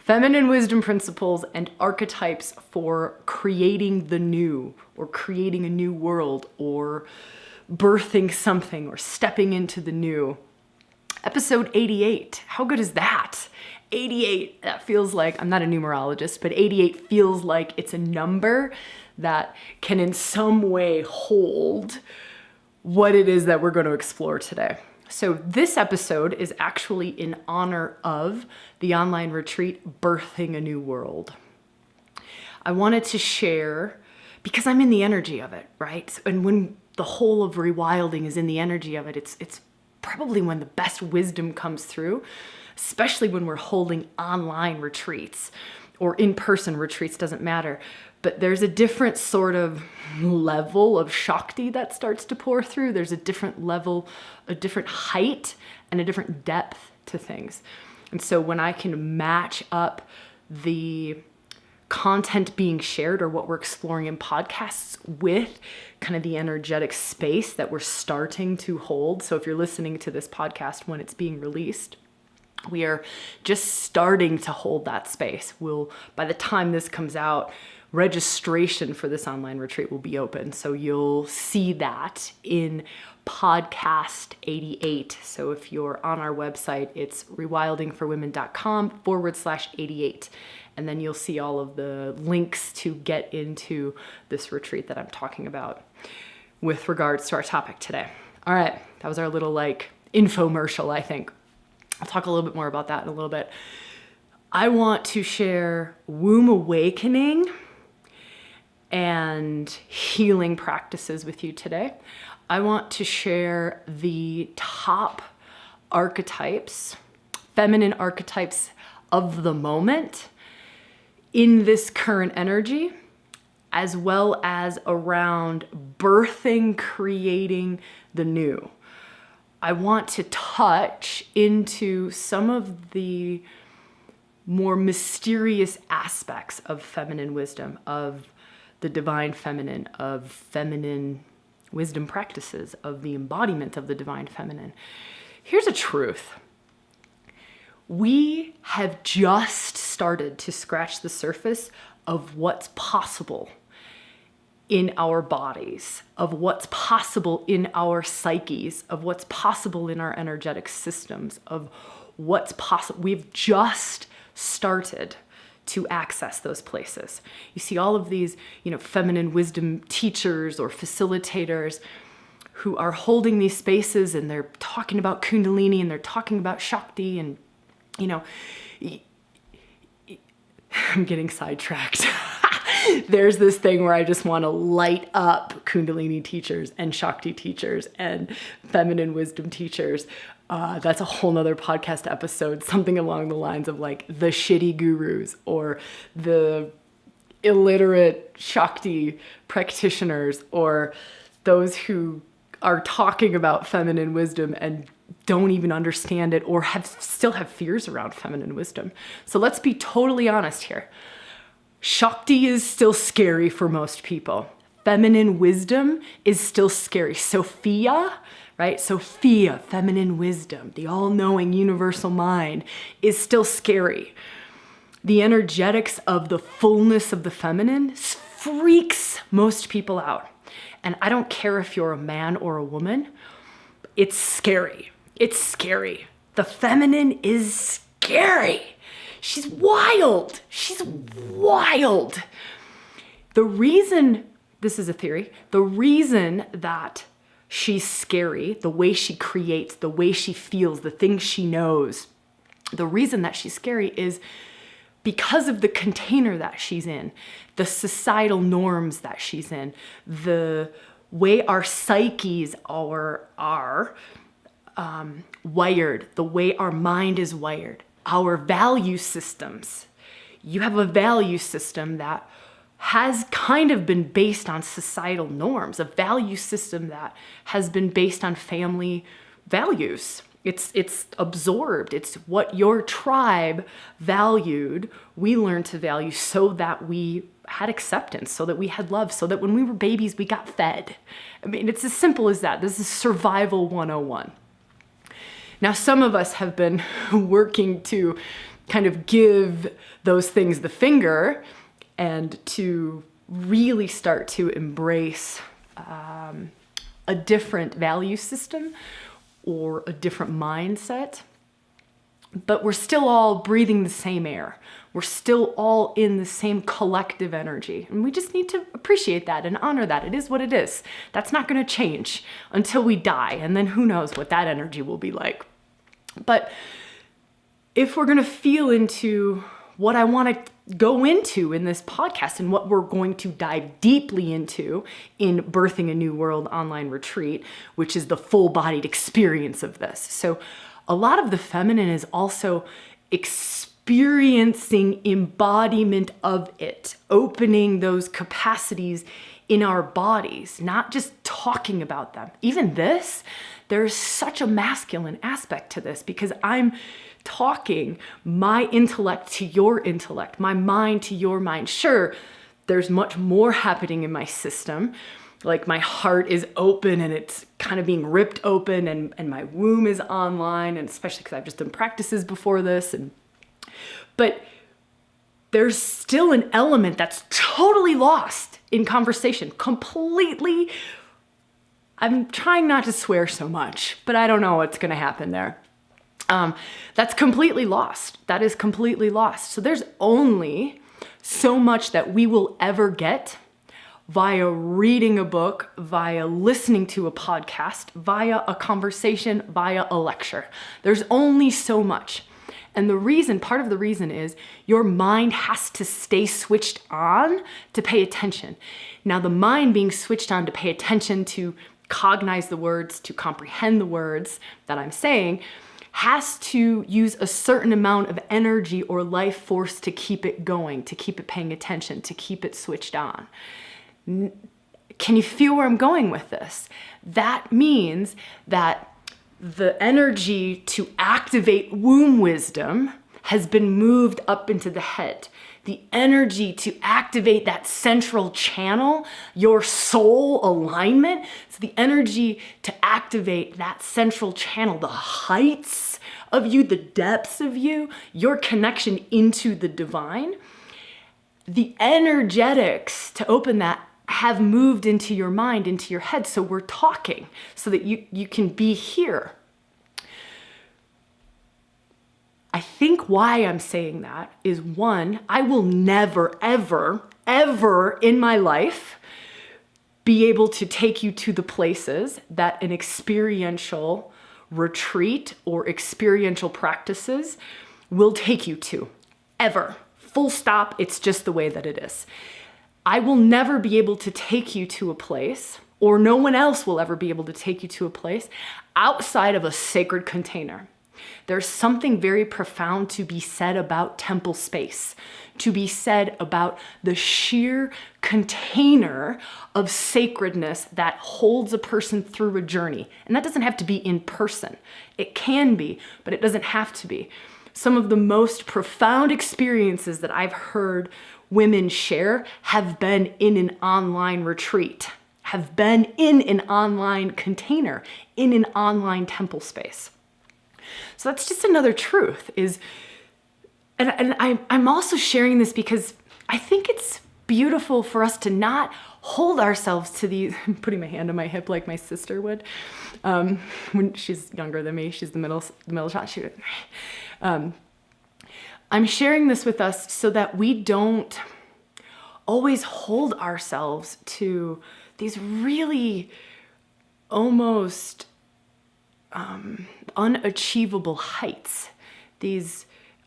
Feminine wisdom principles and archetypes for creating the new, or creating a new world, or birthing something, or stepping into the new. Episode 88. How good is that? 88. That feels like, I'm not a numerologist, but 88 feels like it's a number that can in some way hold what it is that we're going to explore today. So this episode is actually in honor of the online retreat, Birthing a New World. I wanted to share, because I'm in the energy of it, right? And when the whole of rewilding is in the energy of it, it's probably when the best wisdom comes through, especially when we're holding online retreats or in-person retreats, doesn't matter. But there's a different sort of level of Shakti that starts to pour through. There's a different level, a different height, and a different depth to things. And so when I can match up the content being shared or what we're exploring in podcasts with kind of the energetic space that we're starting to hold. So if you're listening to this podcast when it's being released, we are just starting to hold that space. By the time this comes out, registration for this online retreat will be open. So you'll see that in podcast 88. So if you're on our website, it's rewildingforwomen.com/88. And then you'll see all of the links to get into this retreat that I'm talking about with regards to our topic today. All right, that was our little infomercial, I think. I'll talk a little bit more about that in a little bit. I want to share womb awakening and healing practices with you today. I want to share the top archetypes, feminine archetypes of the moment in this current energy, as well as around birthing, creating the new. I want to touch into some of the more mysterious aspects of feminine wisdom, of the divine feminine, of feminine wisdom practices, of the embodiment of the divine feminine. Here's a truth. We have just started to scratch the surface of what's possible in our bodies, of what's possible in our psyches, of what's possible in our energetic systems, of what's possible. We've just started to access those places. You see all of these, feminine wisdom teachers or facilitators who are holding these spaces, and they're talking about Kundalini, and they're talking about Shakti, and, I'm getting sidetracked. There's this thing where I just want to light up Kundalini teachers and Shakti teachers and feminine wisdom teachers. That's a whole nother podcast episode, something along the lines of the shitty gurus or the illiterate Shakti practitioners, or those who are talking about feminine wisdom and don't even understand it, or still have fears around feminine wisdom. So let's be totally honest here. Shakti is still scary for most people. Feminine wisdom is still scary. Sophia, right? Sophia, feminine wisdom, the all-knowing universal mind, is still scary. The energetics of the fullness of the feminine freaks most people out. And I don't care if you're a man or a woman, it's scary. It's scary. The feminine is scary. She's wild. She's wild. The reason, this is a theory, the reason that she's scary, the way she creates, the way she feels, the things she knows, the reason that she's scary is because of the container that she's in, the societal norms that she's in, the way our psyches are wired, the way our mind is wired, our value systems. You have a value system that has kind of been based on societal norms, a value system that has been based on family values. It's absorbed. It's what your tribe valued. We learned to value so that we had acceptance, so that we had love, so that when we were babies, we got fed. I mean, it's as simple as that. This is survival 101. Now, some of us have been working to kind of give those things the finger and to really start to embrace a different value system or a different mindset. But we're still all breathing the same air. We're still all in the same collective energy. And we just need to appreciate that and honor that. It is what it is. That's not going to change until we die. And then who knows what that energy will be like. But if we're going to feel into what I want to go into in this podcast and what we're going to dive deeply into in Birthing a New World online retreat, which is the full-bodied experience of this. So a lot of the feminine is also experiencing embodiment of it, opening those capacities in our bodies, not just talking about them. Even this, there's such a masculine aspect to this because I'm talking my intellect to your intellect, my mind to your mind. Sure, there's much more happening in my system. Like my heart is open and it's kind of being ripped open and my womb is online, and especially because I've just done practices before this. But there's still an element that's totally lost in conversation, completely. I'm trying not to swear so much, but I don't know what's going to happen there. That's completely lost. That is completely lost. So there's only so much that we will ever get via reading a book, via listening to a podcast, via a conversation, via a lecture. There's only so much. And part of the reason is your mind has to stay switched on to pay attention. Now, the mind being switched on to pay attention, to cognize the words, to comprehend the words that I'm saying, has to use a certain amount of energy or life force to keep it going, to keep it paying attention, to keep it switched on. Can you feel where I'm going with this? That means that the energy to activate womb wisdom has been moved up into the head. The energy to activate that central channel, your soul alignment. So the energy to activate that central channel, the heights of you, the depths of you, your connection into the divine. The energetics to open that have moved into your mind, into your head. So we're talking so that you can be here. I think why I'm saying that is, one, I will never, ever, ever in my life be able to take you to the places that an experiential retreat or experiential practices will take you to. Ever. Full stop. It's just the way that it is. I will never be able to take you to a place, or no one else will ever be able to take you to a place outside of a sacred container. There's something very profound to be said about temple space, to be said about the sheer container of sacredness that holds a person through a journey. And that doesn't have to be in person. It can be, but it doesn't have to be. Some of the most profound experiences that I've heard women share have been in an online retreat, have been in an online container, in an online temple space. So that's just another truth and I'm also sharing this because I think it's beautiful for us to not hold ourselves to these, I'm putting my hand on my hip like my sister would, when she's younger than me, she's the middle child. I'm sharing this with us so that we don't always hold ourselves to these really almost unachievable heights, these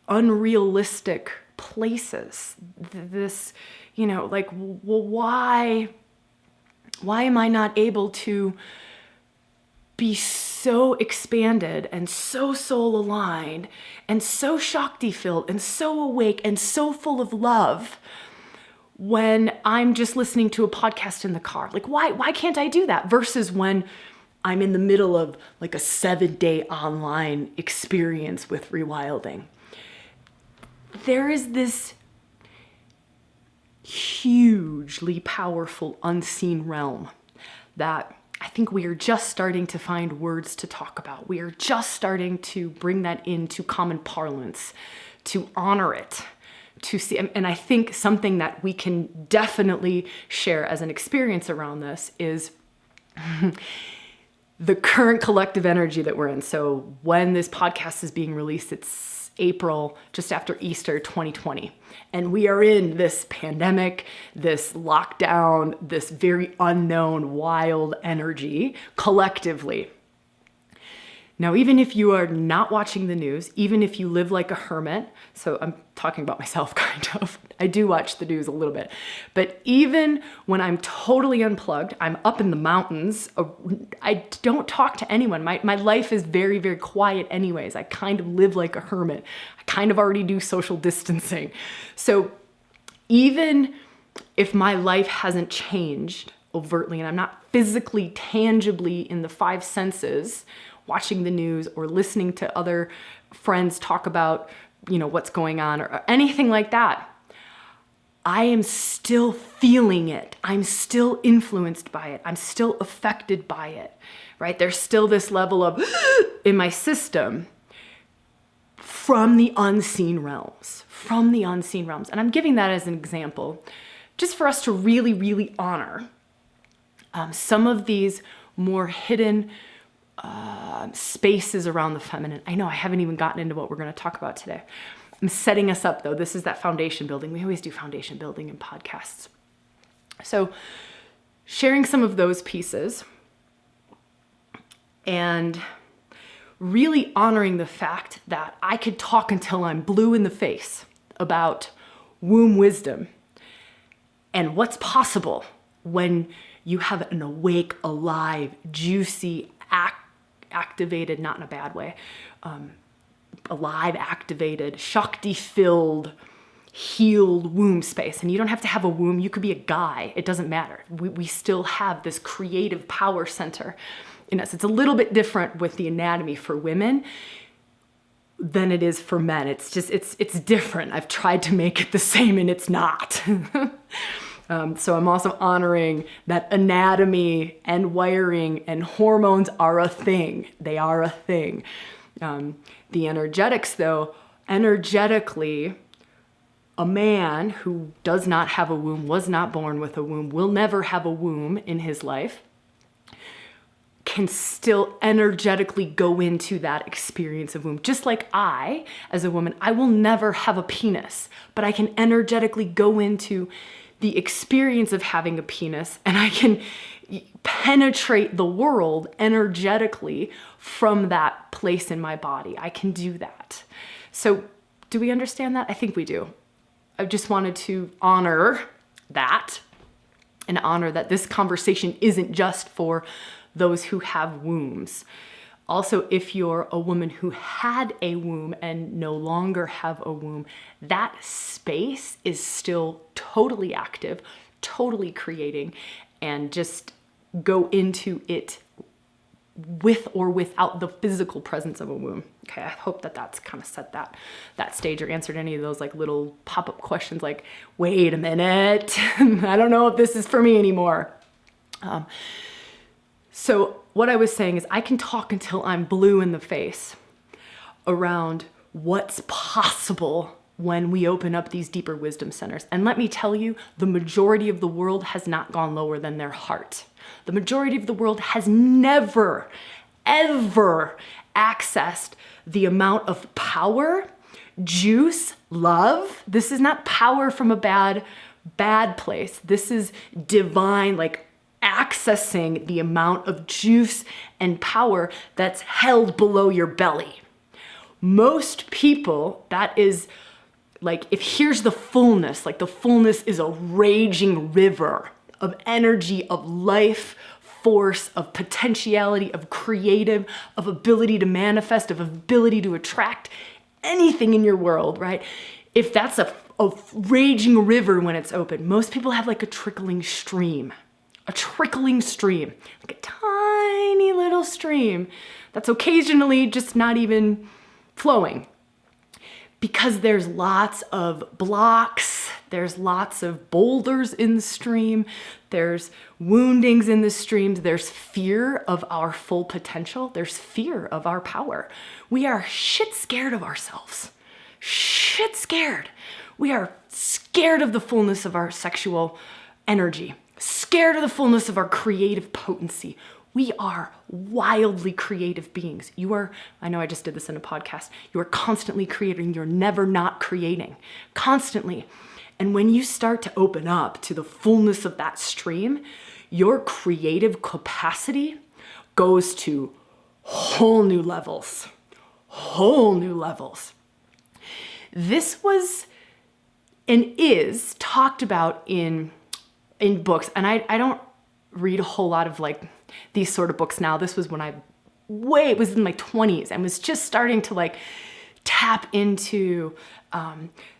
unrealistic places. This, like, well, why am I not able to be so expanded and so soul aligned and so Shakti filled and so awake and so full of love when I'm just listening to a podcast in the car? Like, why can't I do that? Versus when I'm in the middle of like a 7-day online experience with rewilding. There is this hugely powerful unseen realm that I think we are just starting to find words to talk about. We are just starting to bring that into common parlance, to honor it, to see. And I think something that we can definitely share as an experience around this is the current collective energy that we're in. So when this podcast is being released, it's April, just after Easter 2020. And we are in this pandemic, this lockdown, this very unknown, wild energy collectively. Now, even if you are not watching the news, even if you live like a hermit, so I'm talking about myself kind of, I do watch the news a little bit, but even when I'm totally unplugged, I'm up in the mountains, I don't talk to anyone. My life is very, very quiet anyways. I kind of live like a hermit. I kind of already do social distancing. So even if my life hasn't changed overtly and I'm not physically, tangibly in the five senses, watching the news or listening to other friends talk about, what's going on or anything like that, I am still feeling it. I'm still influenced by it. I'm still affected by it, right? There's still this level of in my system from the unseen realms, And I'm giving that as an example just for us to really, really honor some of these more hidden spaces around the feminine. I know I haven't even gotten into what we're going to talk about today. I'm setting us up though. This is that foundation building. We always do foundation building in podcasts. So sharing some of those pieces and really honoring the fact that I could talk until I'm blue in the face about womb wisdom and what's possible when you have an awake, alive, juicy, activated, not in a bad way, alive, activated, Shakti-filled, healed womb space. And you don't have to have a womb. You could be a guy. It doesn't matter. We still have this creative power center in us. It's a little bit different with the anatomy for women than it is for men. It's just, it's different. I've tried to make it the same and it's not. So I'm also honoring that anatomy and wiring and hormones are a thing. They are a thing. The energetics though, energetically, a man who does not have a womb, was not born with a womb, will never have a womb in his life, can still energetically go into that experience of womb. Just like I, as a woman, I will never have a penis, but I can energetically go into the experience of having a penis, and I can penetrate the world energetically from that place in my body. I can do that. So do we understand that? I think we do. I just wanted to honor that and honor that this conversation isn't just for those who have wombs. Also, if you're a woman who had a womb and no longer have a womb, that space is still totally active, totally creating, and just go into it with or without the physical presence of a womb. Okay, I hope that that's kind of set that stage or answered any of those like little pop-up questions like, wait a minute, I don't know if this is for me anymore. So what I was saying is I can talk until I'm blue in the face around what's possible when we open up these deeper wisdom centers. And let me tell you, the majority of the world has not gone lower than their heart. The majority of the world has never, ever accessed the amount of power, juice, love. This is not power from a bad place. This is divine, like accessing the amount of juice and power that's held below your belly. Most people, that is like, if here's the fullness, like the fullness is a raging river of energy, of life, force, of potentiality, of creative, of ability to manifest, of ability to attract anything in your world, right? If that's a raging river when it's open, most people have like a trickling stream, like a tiny little stream that's occasionally just not even flowing. Because there's lots of blocks, there's lots of boulders in the stream, there's woundings in the streams, there's fear of our full potential, there's fear of our power. We are shit scared of ourselves. shit scared. We are scared of the fullness of our sexual energy, scared of the fullness of our creative potency. We are wildly creative beings. I know I just did this in a podcast, you are constantly creating. You're never not creating, constantly. And when you start to open up to the fullness of that stream, your creative capacity goes to whole new levels. This was and is talked about in books. And I don't read a whole lot of like these sort of books now. This was when it was in my 20s and was just starting to like tap into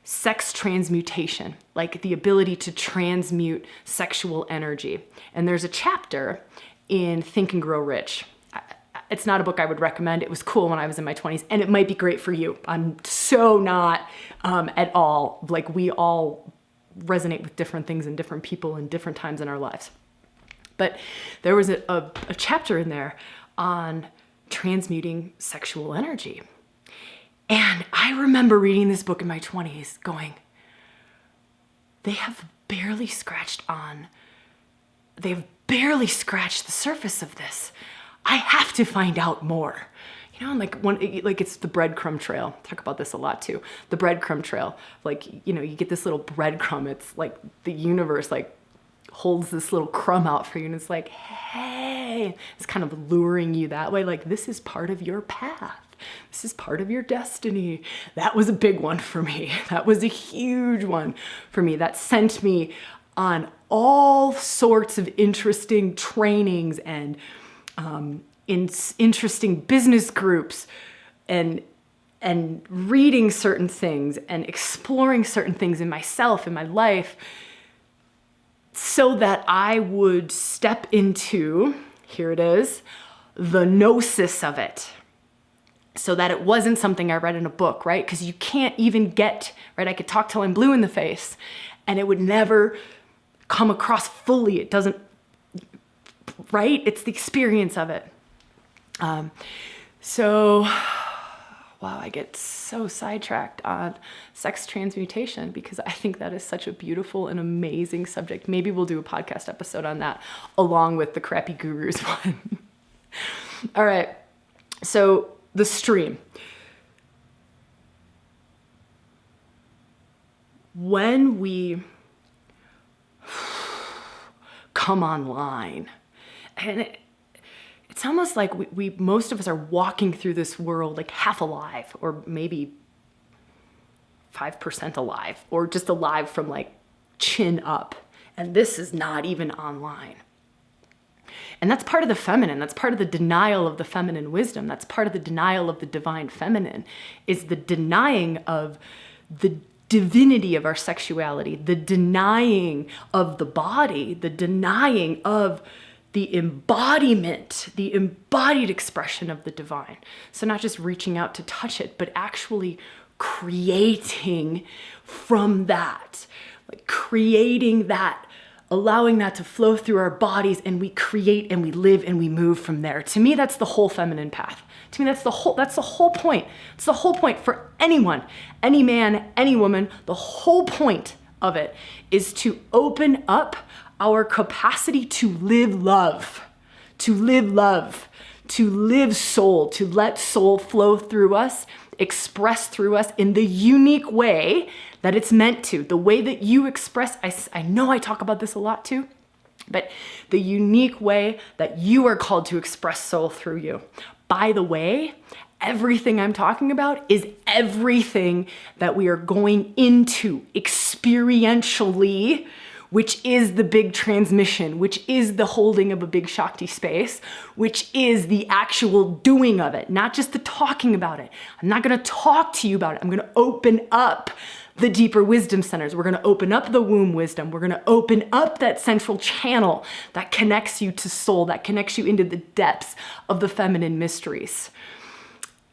sex transmutation, like the ability to transmute sexual energy. And there's a chapter in Think and Grow Rich. It's not a book I would recommend. It was cool when I was in my 20s, and it might be great for you. I'm so not at all. Like, we all resonate with different things and different people in different times in our lives. But there was a chapter in there on transmuting sexual energy. And I remember reading this book in my 20s going, they have barely scratched the surface of this. I have to find out more. You know, and like it's the breadcrumb trail. I talk about this a lot too. The breadcrumb trail. Like, you know, you get this little breadcrumb. It's like the universe like holds this little crumb out for you, and it's like, hey, it's kind of luring you that way. Like, this is part of your path. This is part of your destiny. That was a big one for me. That was a huge one for me. That sent me on all sorts of interesting trainings and in interesting business groups and reading certain things and exploring certain things in myself, in my life, so that I would step into, here it is, the gnosis of it. So that it wasn't something I read in a book, right? Because you can't even get, right? I could talk till I'm blue in the face and it would never come across fully. It doesn't, right? It's the experience of it. Wow, I get so sidetracked on sex transmutation because I think that is such a beautiful and amazing subject. Maybe we'll do a podcast episode on that along with the crappy gurus one. All right. So the stream. When we come online, and it's almost like we most of us are walking through this world like half alive, or maybe 5% alive, or just alive from like chin up. And this is not even online. And that's part of the feminine. That's part of the denial of the feminine wisdom. That's part of the denial of the divine feminine, is the denying of the divinity of our sexuality, the denying of the body, the denying of the embodiment, the embodied expression of the divine. So not just reaching out to touch it, but actually creating from that, like creating that, allowing that to flow through our bodies, and we create and we live and we move from there. To me, that's the whole feminine path. To me, that's the whole point. It's the whole point for anyone, any man, any woman. The whole point of it is to open up our capacity to live love, to live soul, to let soul flow through us, express through us in the unique way that it's meant to. The way that you express, I know I talk about this a lot too, but the unique way that you are called to express soul through you. By the way, everything I'm talking about is everything that we are going into experientially, which is the big transmission, which is the holding of a big Shakti space, which is the actual doing of it, not just the talking about it. I'm not gonna talk to you about it. I'm gonna open up the deeper wisdom centers. We're gonna open up the womb wisdom. We're gonna open up that central channel that connects you to soul, that connects you into the depths of the feminine mysteries.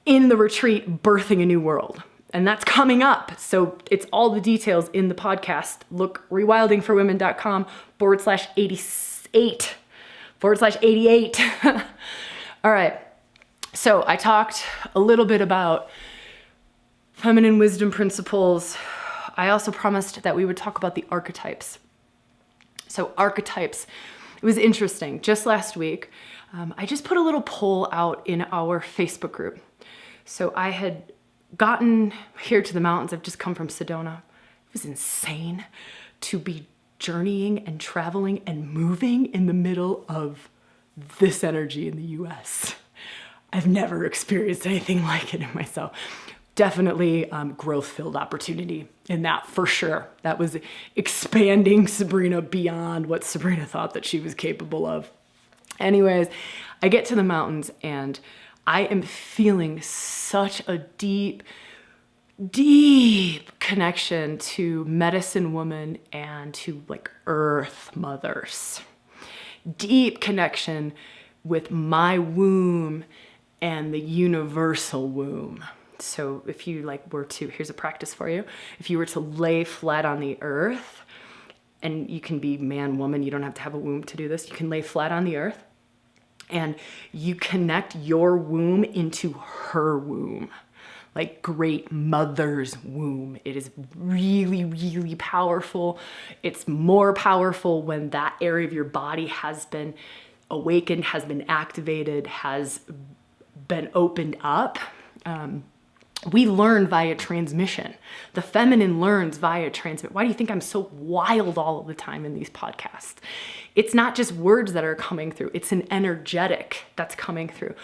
In the retreat, Birthing a New World. And that's coming up. So it's all the details in the podcast. Look, rewildingforwomen.com/88. All right. So I talked a little bit about feminine wisdom principles. I also promised that we would talk about the archetypes. So archetypes, it was interesting. Just last week, I just put a little poll out in our Facebook group. So I had gotten here to the mountains. I've just come from Sedona. It was insane to be journeying and traveling and moving in the middle of this energy in the US. I've never experienced anything like it in myself. Definitely growth-filled opportunity in that, for sure. That was expanding Sabrina beyond what Sabrina thought that she was capable of. Anyways, I get to the mountains and I am feeling such a deep connection to medicine woman and to like earth mothers. Deep connection with my womb and the universal womb. So if you here's a practice for you. If you were to lay flat on the earth, and you can be man, woman, you don't have to have a womb to do this. You can lay flat on the earth and you connect your womb into her womb, like great mother's womb. It is really, really powerful. It's more powerful when that area of your body has been awakened, has been activated, has been opened up. We learn via transmission. The feminine learns via transmit. Why do you think I'm so wild all of the time in these podcasts? It's not just words that are coming through. It's an energetic that's coming through.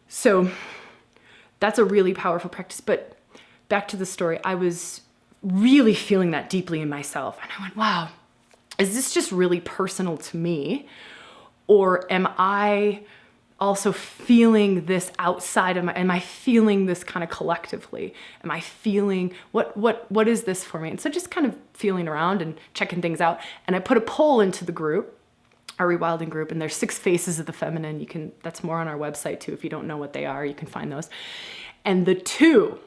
So that's a really powerful practice. But back to the story, I was really feeling that deeply in myself. And I went, wow, is this just really personal to me? Or am I also feeling this outside of am I feeling this kind of collectively? Am I feeling, what is this for me? And so just kind of feeling around and checking things out. And I put a poll into the group, our rewilding group, and there's 6 faces of the feminine. That's more on our website too. If you don't know what they are, you can find those. And the 2,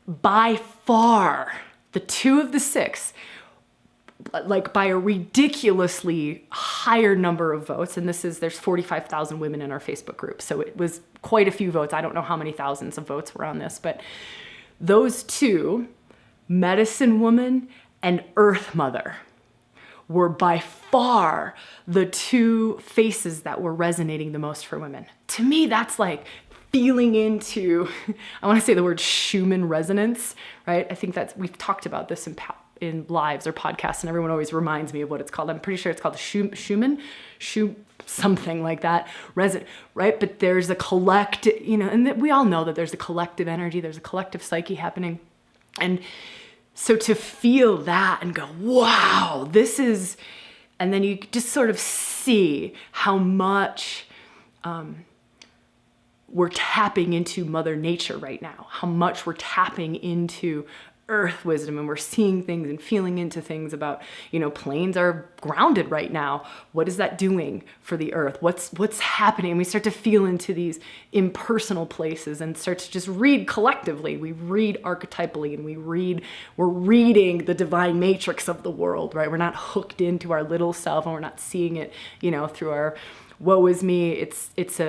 by far, the 2 of the 6, like by a ridiculously higher number of votes, and there's 45,000 women in our Facebook group, so it was quite a few votes. I don't know how many thousands of votes were on this, but those 2, medicine woman and earth mother, were by far the 2 faces that were resonating the most for women. To me, that's like feeling into, I want to say the word Schumann Resonance, right? I think we've talked about this in lives or podcasts, and everyone always reminds me of what it's called. I'm pretty sure it's called Schumann, something like that, right? But there's a collective, and we all know that there's a collective energy, there's a collective psyche happening. And so to feel that and go, wow, this is, and then you just sort of see how much we're tapping into Mother Nature right now, how much we're tapping into earth wisdom, and we're seeing things and feeling into things about, planes are grounded right now. What is that doing for the earth? What's happening? We start to feel into these impersonal places and start to just read collectively. We read archetypally, and we're reading the divine matrix of the world, right? We're not hooked into our little self, and we're not seeing it, through our woe is me. It's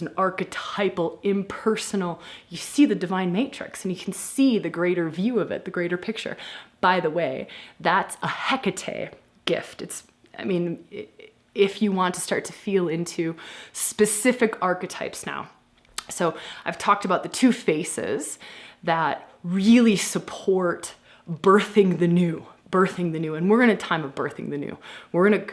an archetypal, impersonal, you see the divine matrix and you can see the greater view of it, the greater picture. By the way, that's a Hecate gift. If you want to start to feel into specific archetypes now. So I've talked about the 2 faces that really support birthing the new. And we're in a time of birthing the new. We're in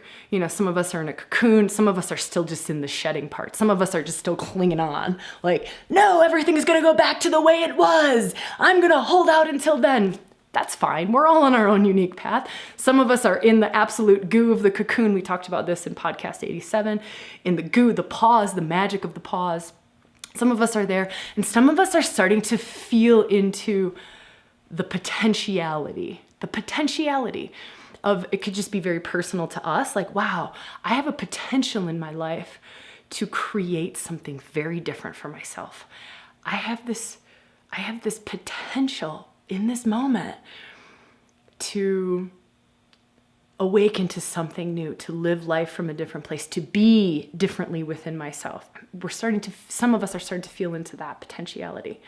some of us are in a cocoon. Some of us are still just in the shedding part. Some of us are just still clinging on. Like, no, everything's going to go back to the way it was. I'm going to hold out until then. That's fine. We're all on our own unique path. Some of us are in the absolute goo of the cocoon. We talked about this in podcast 87. In the goo, the pause, the magic of the pause. Some of us are there, and some of us are starting to feel into the potentiality of, it could just be very personal to us. Like, wow, I have a potential in my life to create something very different for myself. I have this potential in this moment to awaken to something new, to live life from a different place, to be differently within myself. Some of us are starting to feel into that potentiality.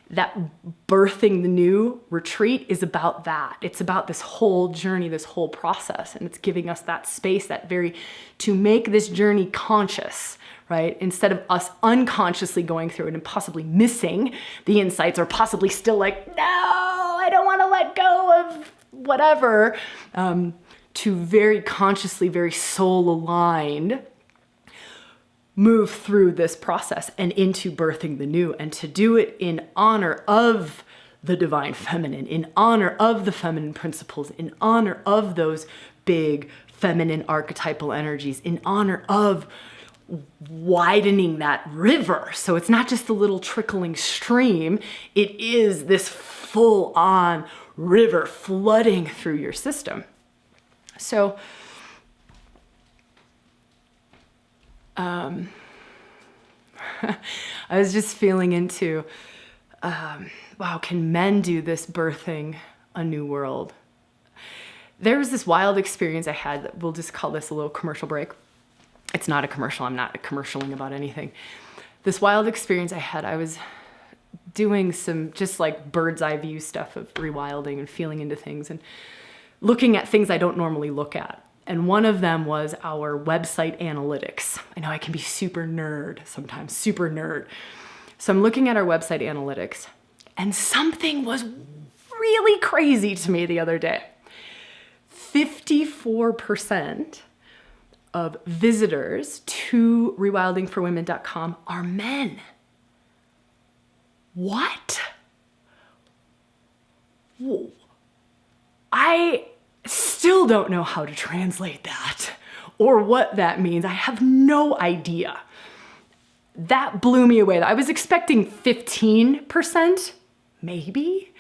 that birthing the new retreat is about that. It's about this whole journey, this whole process. And it's giving us that space, to make this journey conscious, right? Instead of us unconsciously going through it and possibly missing the insights, or possibly still like, no, I don't want to let go of whatever, to very consciously, very soul aligned, move through this process and into birthing the new, and to do it in honor of the divine feminine, in honor of the feminine principles, in honor of those big feminine archetypal energies, in honor of widening that river. So it's not just a little trickling stream, it is this full on river flooding through your system. So I was just feeling into, wow, can men do this birthing a new world? There was this wild experience I had that we'll just call this a little commercial break. It's not a commercial. I'm not commercialing about anything. This wild experience I had, I was doing some just like bird's eye view stuff of rewilding and feeling into things and looking at things I don't normally look at. And one of them was our website analytics. I know I can be super nerd sometimes, super nerd. So I'm looking at our website analytics, and something was really crazy to me the other day. 54% of visitors to rewildingforwomen.com are men. What? Whoa. I still don't know how to translate that or what that means. I have no idea. That blew me away. I was expecting 15%, maybe.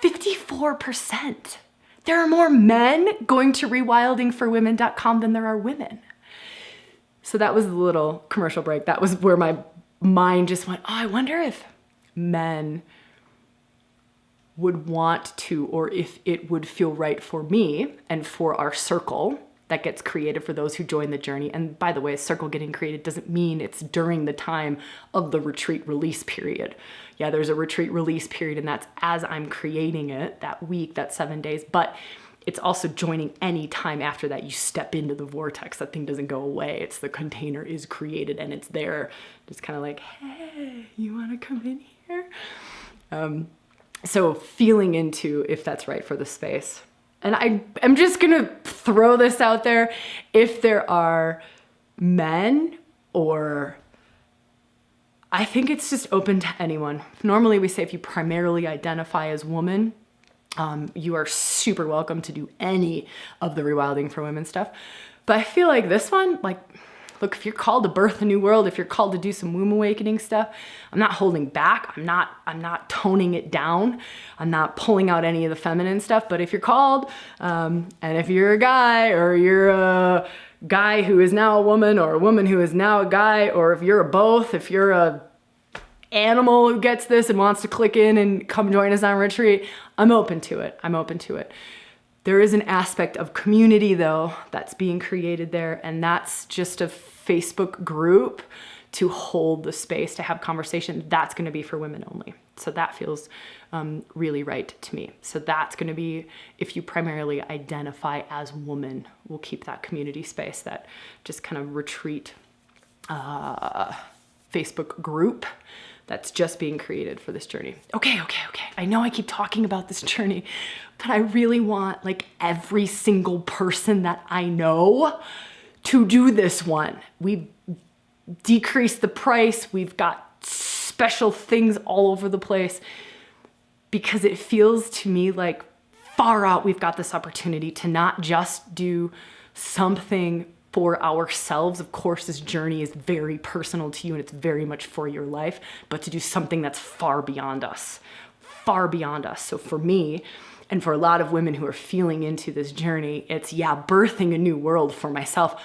54%. There are more men going to rewildingforwomen.com than there are women. So that was the little commercial break. That was where my mind just went, oh, I wonder if men would want to, or if it would feel right for me and for our circle that gets created for those who join the journey. And by the way, a circle getting created doesn't mean it's during the time of the retreat release period. Yeah, there's a retreat release period, and that's as I'm creating it, that week, that 7 days, but it's also joining any time after that. You step into the vortex, that thing doesn't go away. It's the container is created and it's there. Just kind of like, hey, you want to come in here? So feeling into if that's right for the space. And I'm just going to throw this out there. If there are men, or I think it's just open to anyone. Normally we say if you primarily identify as woman, you are super welcome to do any of the Rewilding for Women stuff. But I feel like this one, like, look, if you're called to birth a new world, if you're called to do some womb awakening stuff, I'm not holding back. I'm not toning it down. I'm not pulling out any of the feminine stuff. But if you're called, and if you're a guy, or you're a guy who is now a woman, or a woman who is now a guy, or if you're a both, if you're a animal who gets this and wants to click in and come join us on retreat, I'm open to it. I'm open to it. There is an aspect of community, though, that's being created there, and that's just a Facebook group to hold the space, to have conversation. That's going to be for women only. So that feels really right to me. So that's going to be, if you primarily identify as woman, we'll keep that community space, that just kind of retreat Facebook group that's just being created for this journey. Okay. I know I keep talking about this journey, but I really want like every single person that I know to do this one. We've decreased the price. We've got special things all over the place, because it feels to me like far out we've got this opportunity to not just do something for ourselves. Of course, this journey is very personal to you and it's very much for your life, but to do something that's far beyond us, far beyond us. So for me, and for a lot of women who are feeling into this journey, it's, yeah, birthing a new world for myself,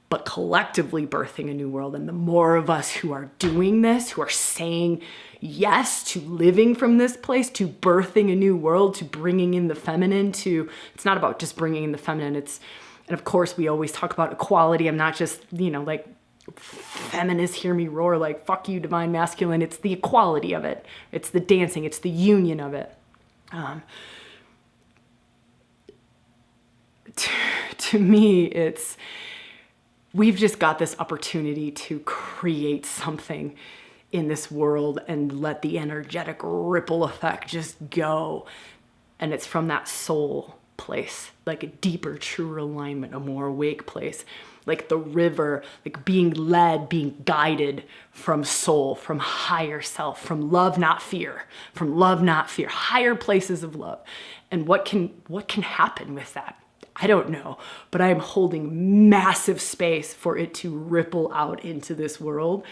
but collectively birthing a new world. And the more of us who are doing this, who are saying yes to living from this place, to birthing a new world, to bringing in the feminine, it's not about just bringing in the feminine, and of course we always talk about equality. I'm not just, like feminists hear me roar like, fuck you, divine masculine. It's the equality of it. It's the dancing. It's the union of it. To me, we've just got this opportunity to create something in this world and let the energetic ripple effect just go. And it's from that soul place, like a deeper, truer alignment, a more awake place, like the river, like being led, being guided from soul, from higher self, from love, not fear, higher places of love. And what can happen with that? I don't know, but I am holding massive space for it to ripple out into this world.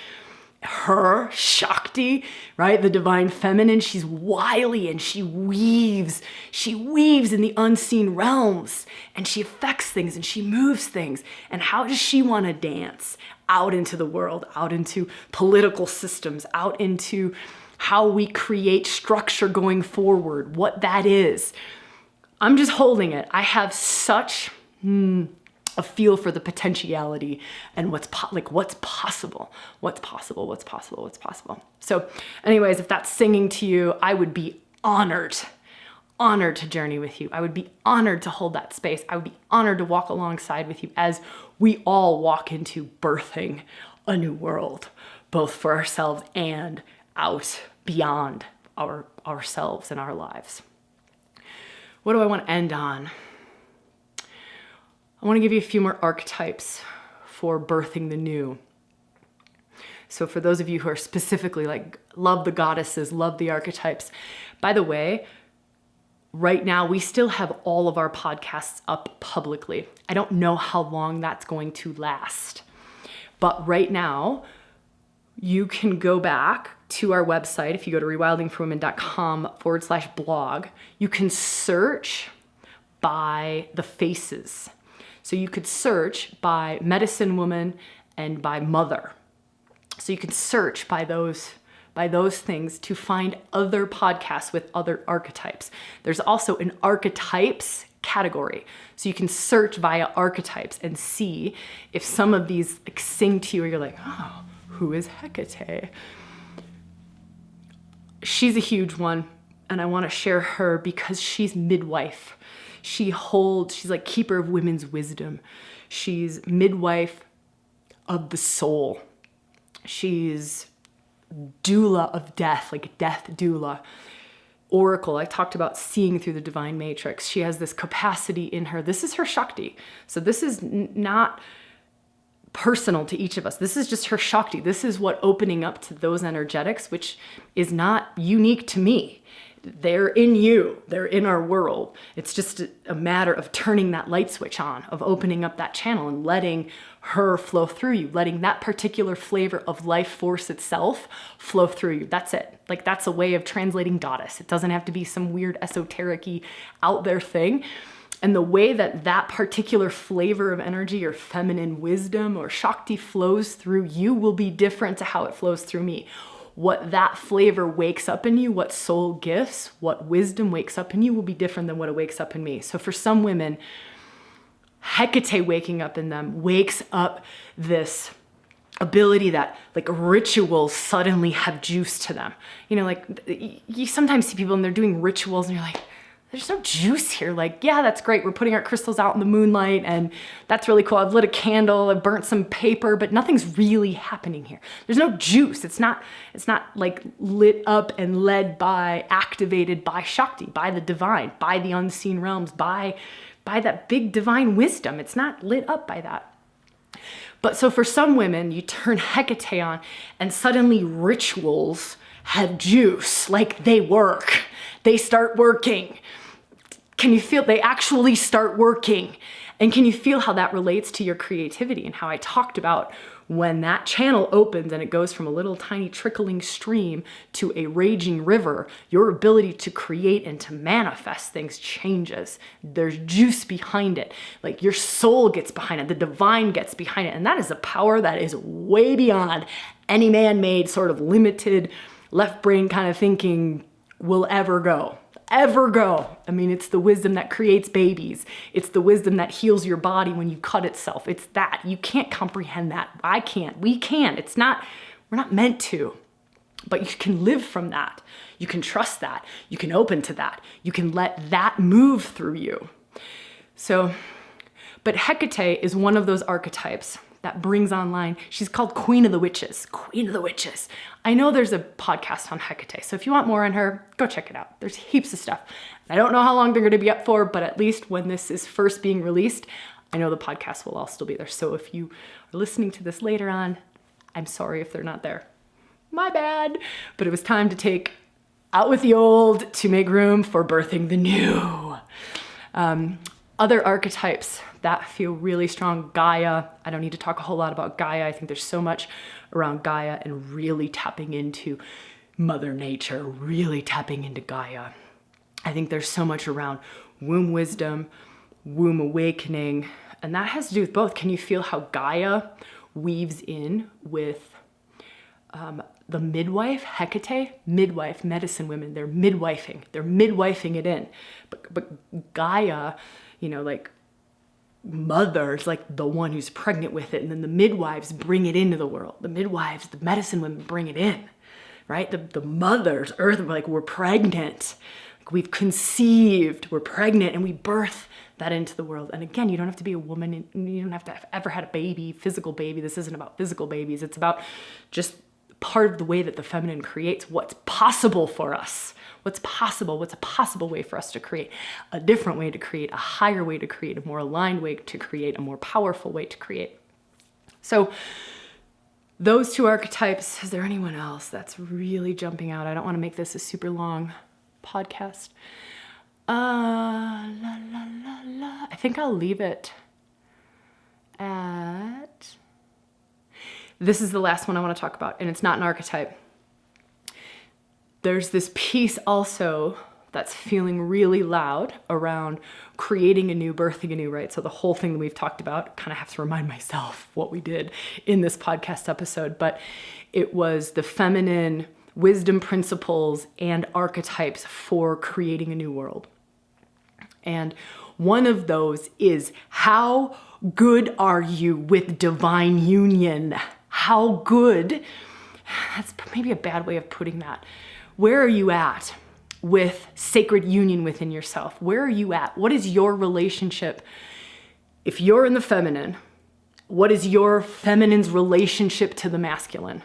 Her, Shakti, right? The divine feminine, she's wily and she weaves in the unseen realms, and she affects things and she moves things. And how does she want to dance out into the world, out into political systems, out into how we create structure going forward, what that is? I'm just holding it. I have such a feel for the potentiality and what's possible. So anyways, if that's singing to you, I would be honored to journey with you. I would be honored to hold that space. I would be honored to walk alongside with you as we all walk into birthing a new world, both for ourselves and out beyond ourselves and our lives. What do I want to end on? I want to give you a few more archetypes for birthing the new. So for those of you who are specifically like, love the goddesses, love the archetypes. By the way, right now we still have all of our podcasts up publicly. I don't know how long that's going to last. But right now, you can go back to our website. If you go to rewildingforwomen.com/blog, you can search by the faces. So you could search by medicine woman and by mother. So you can search by those things to find other podcasts with other archetypes. There's also an archetypes category. So you can search via archetypes and see if some of these sing to you or you're like, oh, who is Hecate? She's a huge one, and I want to share her because she's midwife. She's like keeper of women's wisdom. She's midwife of the soul. She's doula of death, like death doula. Oracle, I talked about seeing through the divine matrix. She has this capacity in her. This is her Shakti. So this is not personal to each of us. This is just her Shakti. This is what opening up to those energetics, which is not unique to me. They're in you. They're in our world. It's just a matter of turning that light switch on, of opening up that channel and letting her flow through you, letting that particular flavor of life force itself flow through you. That's it. Like that's a way of translating goddess. It doesn't have to be some weird esoteric-y out there thing. And the way that particular flavor of energy or feminine wisdom or Shakti flows through you will be different to how it flows through me. What that flavor wakes up in you, what soul gifts, what wisdom wakes up in you will be different than what it wakes up in me. So for some women, Hecate waking up in them wakes up this ability that like rituals suddenly have juice to them. You know, like you sometimes see people and they're doing rituals and you're like, there's no juice here. Like, yeah, that's great. We're putting our crystals out in the moonlight and that's really cool. I've lit a candle, I've burnt some paper, but nothing's really happening here. There's no juice. It's not like lit up and led by, activated by Shakti, by the divine, by the unseen realms, by that big divine wisdom. It's not lit up by that. But so for some women, you turn Hecate on and suddenly rituals have juice, like they work. They start working. Can you feel they actually start working? And can you feel how that relates to your creativity and how I talked about when that channel opens and it goes from a little tiny trickling stream to a raging river, your ability to create and to manifest things changes. There's juice behind it. Like your soul gets behind it, the divine gets behind it. And that is a power that is way beyond any man-made sort of limited left brain kind of thinking will ever go. ever go. I mean, it's the wisdom that creates babies. It's the wisdom that heals your body when you cut itself. It's that. You can't comprehend that. I can't. We can't. We're not meant to. But you can live from that. You can trust that. You can open to that. You can let that move through you. So, but Hecate is one of those archetypes that brings online. She's called Queen of the Witches. Queen of the Witches. I know there's a podcast on Hecate, so if you want more on her, go check it out. There's heaps of stuff. I don't know how long they're going to be up for, but at least when this is first being released, I know the podcast will all still be there. So if you are listening to this later on, I'm sorry if they're not there. My bad. But it was time to take out with the old to make room for birthing the new. Other archetypes that feel really strong. Gaia. I don't need to talk a whole lot about Gaia. I think there's so much around Gaia and really tapping into Mother Nature, really tapping into Gaia. I think there's so much around womb wisdom, womb awakening, and that has to do with both. Can you feel how Gaia weaves in with the midwife, Hecate, midwife, medicine women, they're midwifing it in. But Gaia, like mother's like the one who's pregnant with it. And then the midwives bring it into the world. The midwives, the medicine women bring it in, right? The mothers, earth, like we're pregnant, like we've conceived, we're pregnant and we birth that into the world. And again, you don't have to be a woman. You don't have to have ever had a baby, physical baby. This isn't about physical babies. It's about just part of the way that the feminine creates what's possible for us. What's possible? What's a possible way for us to create? A different way to create, a higher way to create, a more aligned way to create, a more powerful way to create. So those two archetypes, is there anyone else that's really jumping out? I don't want to make this a super long podcast. I think I'll leave it at... This is the last one I want to talk about, and it's not an archetype. There's this piece also that's feeling really loud around creating a new, birthing a new, right? So the whole thing that we've talked about, kind of have to remind myself what we did in this podcast episode, but it was the feminine wisdom principles and archetypes for creating a new world. And one of those is, how good are you with divine union? How good, that's maybe a bad way of putting that. Where are you at with sacred union within yourself? Where are you at? What is your relationship? If you're in the feminine, what is your feminine's relationship to the masculine?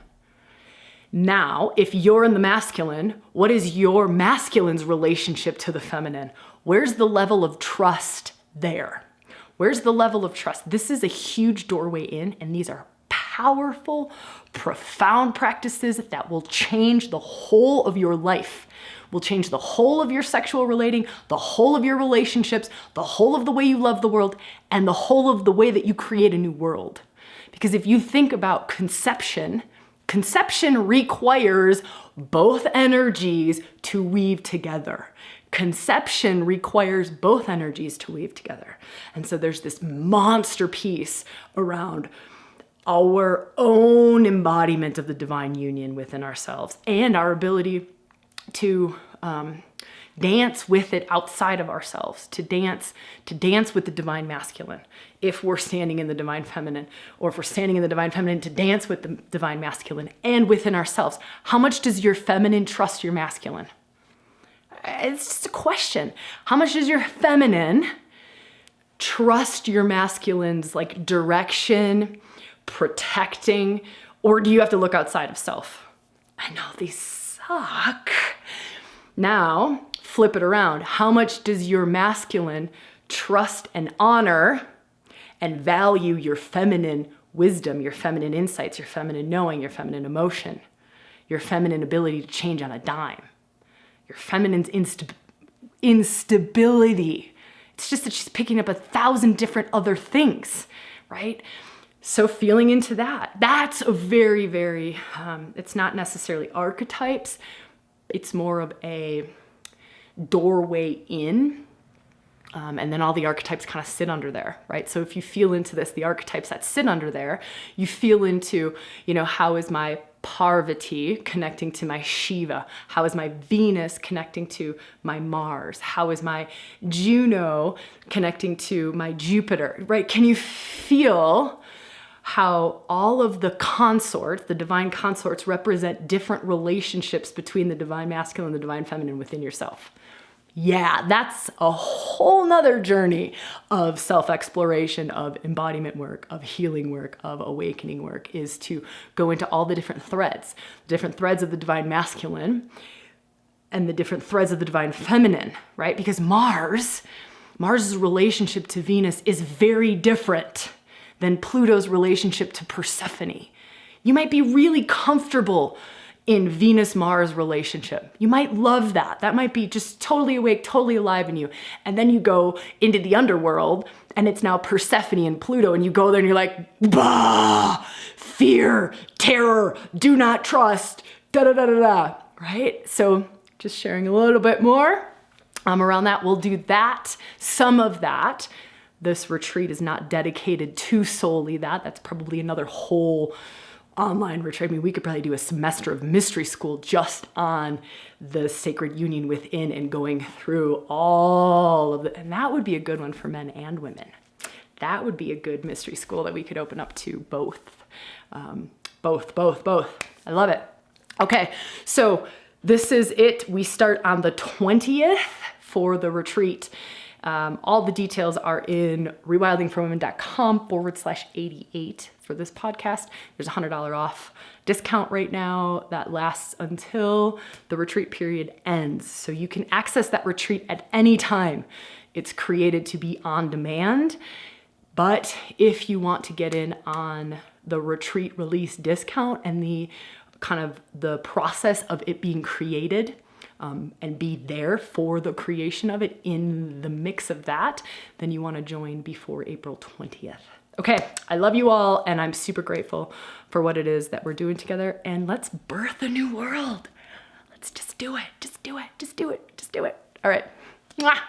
Now, if you're in the masculine, what is your masculine's relationship to the feminine? Where's the level of trust there? Where's the level of trust? This is a huge doorway in, and these are powerful, profound practices that will change the whole of your life, will change the whole of your sexual relating, the whole of your relationships, the whole of the way you love the world, and the whole of the way that you create a new world. Because if you think about conception requires both energies to weave together. Conception requires both energies to weave together. And so there's this monster piece around our own embodiment of the divine union within ourselves and our ability to dance with it outside of ourselves, to dance with the divine masculine if we're standing in the divine feminine, or if we're standing in the divine feminine, to dance with the divine masculine and within ourselves. How much does your feminine trust your masculine? It's just a question. How much does your feminine trust your masculine's like direction, protecting, or do you have to look outside of self? I know these suck. Now, flip it around. How much does your masculine trust and honor and value your feminine wisdom, your feminine insights, your feminine knowing, your feminine emotion, your feminine ability to change on a dime, your feminine's instability? It's just that she's picking up 1,000 different other things, right? So feeling into that, that's a very, very, it's not necessarily archetypes. It's more of a doorway in. And then all the archetypes kind of sit under there, right? So if you feel into this, the archetypes that sit under there, you feel into, how is my Parvati connecting to my Shiva? How is my Venus connecting to my Mars? How is my Juno connecting to my Jupiter, right? Can you feel how all of the consorts, the divine consorts, represent different relationships between the divine masculine and the divine feminine within yourself? Yeah, that's a whole nother journey of self-exploration, of embodiment work, of healing work, of awakening work, is to go into all the different threads of the divine masculine and the different threads of the divine feminine, right? Because Mars's relationship to Venus is very different than Pluto's relationship to Persephone. You might be really comfortable in Venus-Mars relationship. You might love that. That might be just totally awake, totally alive in you. And then you go into the underworld and it's now Persephone and Pluto, and you go there and you're like, bah, fear, terror, do not trust, da-da-da-da-da, right? So just sharing a little bit more around that. We'll do that, some of that. This retreat is not dedicated to solely that. That's probably another whole online retreat. I mean, we could probably do a semester of mystery school just on the sacred union within and going through all of it. And that would be a good one for men and women. That would be a good mystery school that we could open up to both. Both. I love it. Okay, so this is it. We start on the 20th for the retreat. All the details are in rewildingforwomen.com/88 for this podcast. There's a $100 off discount right now that lasts until the retreat period ends. So you can access that retreat at any time. It's created to be on demand. But if you want to get in on the retreat release discount and the kind of the process of it being created, and be there for the creation of it in the mix of that, then you want to join before April 20th. Okay, I love you all, and I'm super grateful for what it is that we're doing together, and let's birth a new world. Let's just do it. All right. Mwah.